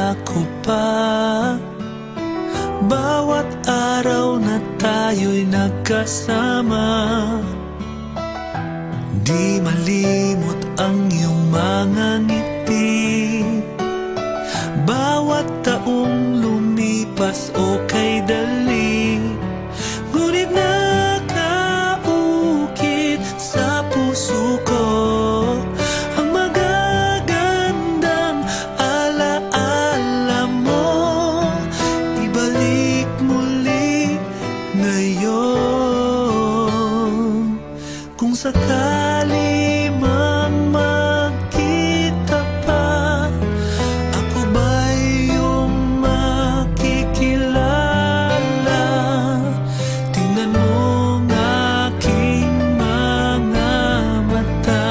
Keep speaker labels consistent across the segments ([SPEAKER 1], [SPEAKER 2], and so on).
[SPEAKER 1] ako pa. Bawat araw na tayo'y nagkasama, di malimot ang iyong mga ngiti. Bawat taong lumipas o kay dali, ngunit nakaukit sa puso ko ang magagandang alaala mo. Ibalik muli ngayon. Kung sakali mang magkita pa, ako ba'y iyong makikilala? Tingnan mo ang aking mga mata,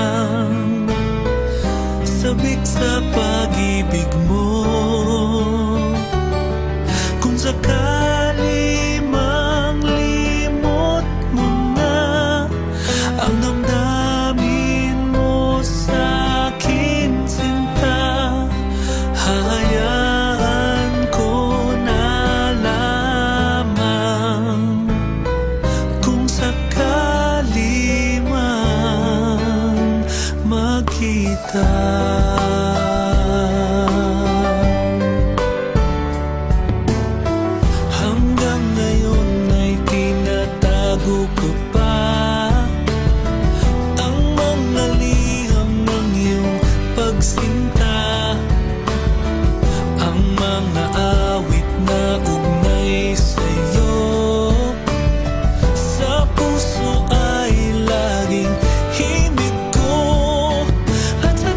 [SPEAKER 1] sabik sa pag-ibig mo. Kung sakali mang limot mo na ang damdamin mo sa'kin, sinta, hahayaan ko na lamang. Kung sakali man magkita, hanggang ngayon ay tinatago ko pa ang mga liham ng iyong pagsinta, ang mga awit na ugnay sa'yo. Sa puso ay laging himig ko, at sa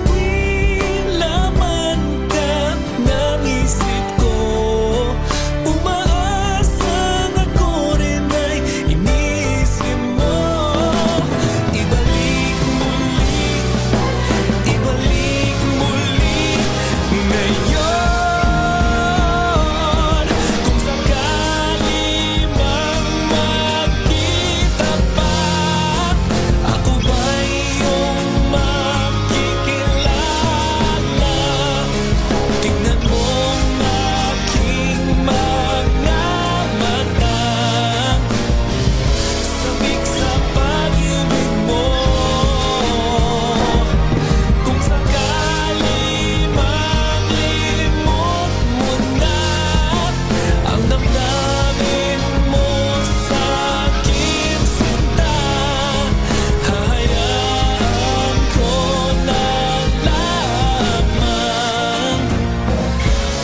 [SPEAKER 1] laman ka ng isip ko. Umaasang ako rin ay iniisip mo. Ibalik muli ngayon. Kung sakali mang magkita pa, ako ba'y iyong makikilala? Tingnan mo ang aking mga mata, sabik sa pag-ibig mo. Kung sakali mang limot mo na ang damdamin mo sa'kin, sinta, hahayaan ko na lamang.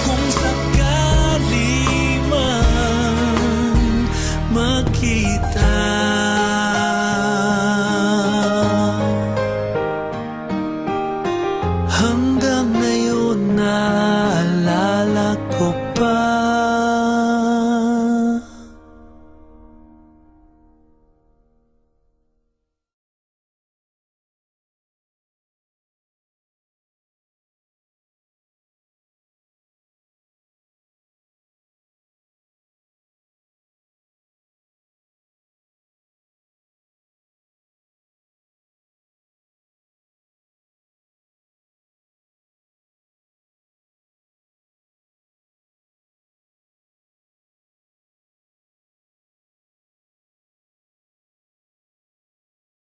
[SPEAKER 1] Kung sakali man magkita, hanggang ngayon na